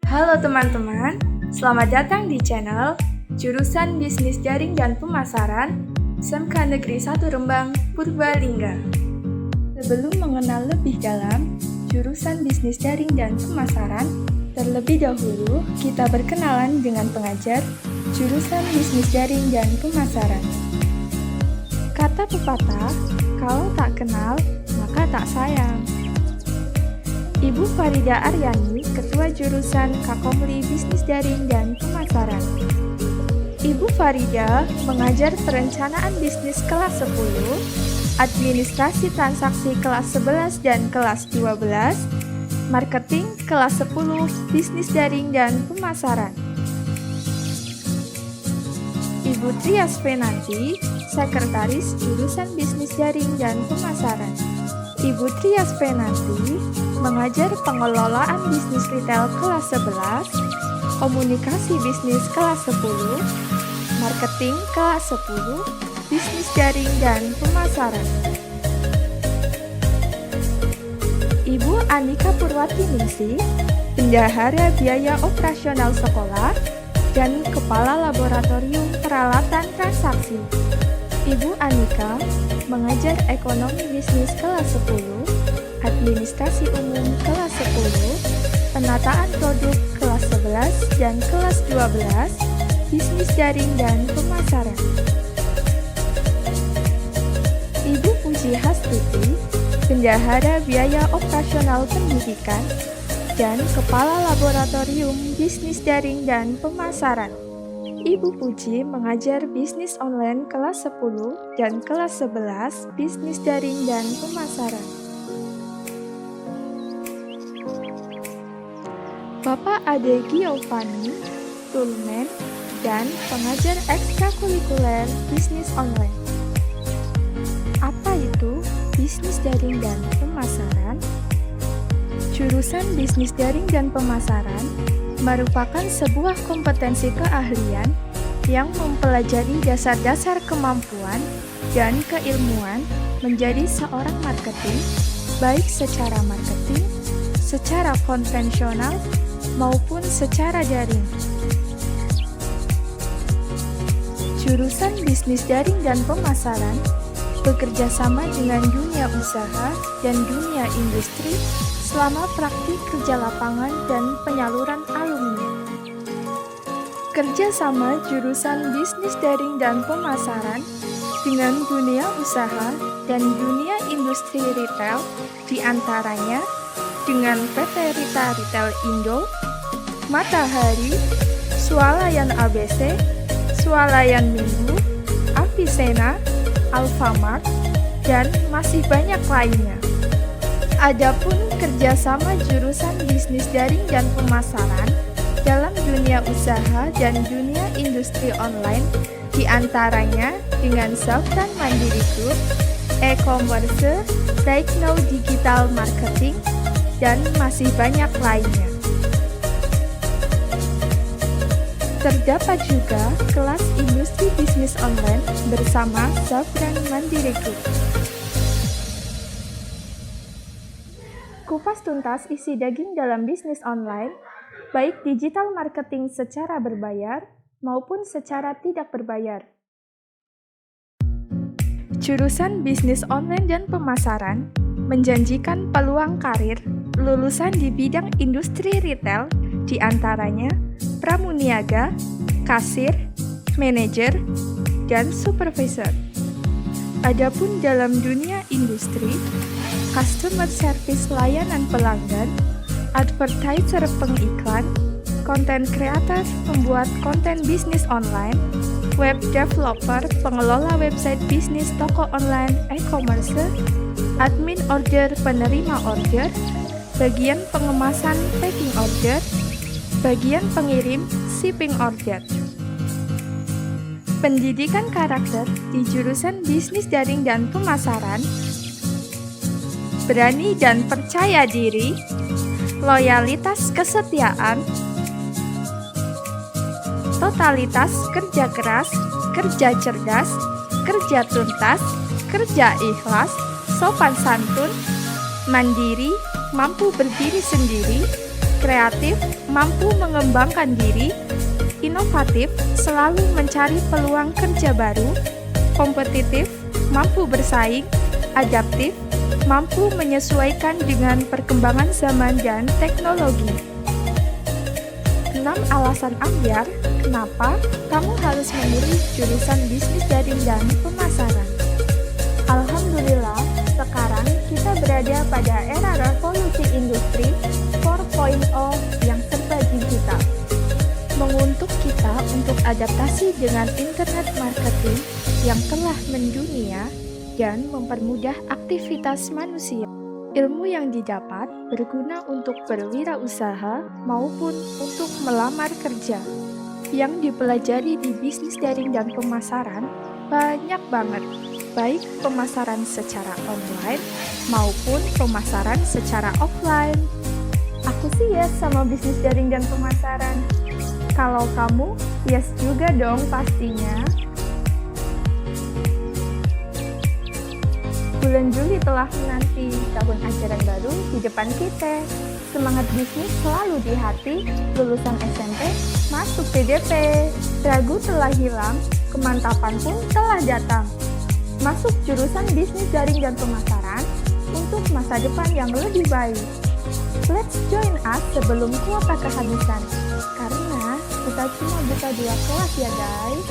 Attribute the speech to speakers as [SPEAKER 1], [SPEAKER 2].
[SPEAKER 1] Halo teman-teman, selamat datang di channel Jurusan Bisnis Daring dan Pemasaran SMK Negeri 1 Rembang, Purbalingga. Sebelum mengenal lebih dalam Jurusan Bisnis Daring dan Pemasaran, terlebih dahulu kita berkenalan dengan pengajar Jurusan Bisnis Daring dan Pemasaran. Kata pepatah, kalau tak kenal, maka tak sayang. Ibu Farida Aryani, Ketua Jurusan Kakomli Bisnis Daring dan Pemasaran. Ibu Farida mengajar perencanaan bisnis kelas 10, administrasi transaksi kelas 11 dan kelas 12, marketing kelas 10, bisnis daring dan pemasaran. Ibu Trias Penanti, Sekretaris Jurusan Bisnis Daring dan Pemasaran. Ibu Trias Penanti mengajar pengelolaan bisnis retail kelas 11, komunikasi bisnis kelas 10, marketing kelas 10, bisnis daring dan pemasaran. Ibu Anika Purwatiningsih, Bendahara Biaya Operasional Sekolah dan Kepala Laboratorium Peralatan Transaksi. Ibu Anika mengajar ekonomi bisnis kelas 10, administrasi umum kelas 10, penataan produk kelas 11 dan kelas 12, bisnis daring dan pemasaran. Ibu Puji Hastuti, Bendahara Biaya Operasional Pendidikan dan Kepala Laboratorium Bisnis Daring dan Pemasaran. Ibu Puji mengajar bisnis online kelas 10 dan kelas 11, bisnis daring dan pemasaran. Bapak Ade Giovanni, Toolman, dan pengajar ekstrakurikuler bisnis online. Apa itu bisnis daring dan pemasaran? Jurusan bisnis daring dan pemasaran merupakan sebuah kompetensi keahlian yang mempelajari dasar-dasar kemampuan dan keilmuan menjadi seorang marketing, baik secara marketing, secara konvensional, maupun secara daring. Jurusan bisnis daring dan pemasaran bekerja sama dengan dunia usaha dan dunia industri selama praktik kerja lapangan dan penyaluran alumni. Kerjasama jurusan bisnis daring dan pemasaran dengan dunia usaha dan dunia industri retail diantaranya dengan PT Rita Retail Indo, Matahari, Swalayan ABC, Swalayan Minggu, Avicenna, Alfamart, dan masih banyak lainnya. Adapun kerjasama jurusan bisnis daring dan pemasaran dalam dunia usaha dan dunia industri online diantaranya dengan Zafran Mandiri Group, e-commerce, Techno Digital Marketing, dan masih banyak lainnya. Terdapat juga kelas industri bisnis online bersama Zafran Mandiri Group. Kupas tuntas isi daging dalam bisnis online, baik digital marketing secara berbayar maupun secara tidak berbayar. Jurusan bisnis online dan pemasaran menjanjikan peluang karir lulusan di bidang industri retail diantaranya pramuniaga, kasir, manajer, dan supervisor. Adapun dalam dunia industri, customer service layanan pelanggan, advertiser pengiklan, content creator pembuat konten bisnis online, web developer pengelola website bisnis toko online e-commerce, admin order penerima order, bagian pengemasan packing order, bagian pengirim shipping order. Pendidikan karakter di jurusan bisnis daring dan pemasaran, berani dan percaya diri, loyalitas kesetiaan, totalitas kerja keras, kerja cerdas, kerja tuntas, kerja ikhlas, sopan santun, mandiri, mampu berdiri sendiri, Kreatif, mampu mengembangkan diri. Inovatif, selalu mencari peluang kerja baru. Kompetitif, mampu bersaing. Adaptif, mampu menyesuaikan dengan perkembangan zaman dan teknologi. 6 alasan ambiar kenapa kamu harus memilih jurusan bisnis jaring dan pemasaran. Alhamdulillah, sekarang kita berada pada era revolusi industri 4.0 yang serba digital. Menguntuk kita untuk adaptasi dengan internet marketing yang telah mendunia dan mempermudah aktivitas manusia. Ilmu yang didapat berguna untuk berwirausaha maupun untuk melamar kerja. Yang dipelajari di bisnis daring dan pemasaran banyak banget, baik pemasaran secara online maupun pemasaran secara offline. Aku sih yes sama bisnis daring dan pemasaran. Kalau kamu, yes juga dong pastinya. Bulan Juli telah menanti tahun ajaran baru di depan kita. Semangat bisnis selalu di hati, lulusan SMP masuk PDP. Ragu telah hilang, kemantapan pun telah datang. Masuk jurusan bisnis daring dan pemasaran untuk masa depan yang lebih baik. Let's join us sebelum kuota kehabisan. Karena kita cuma buka 2 kelas ya guys.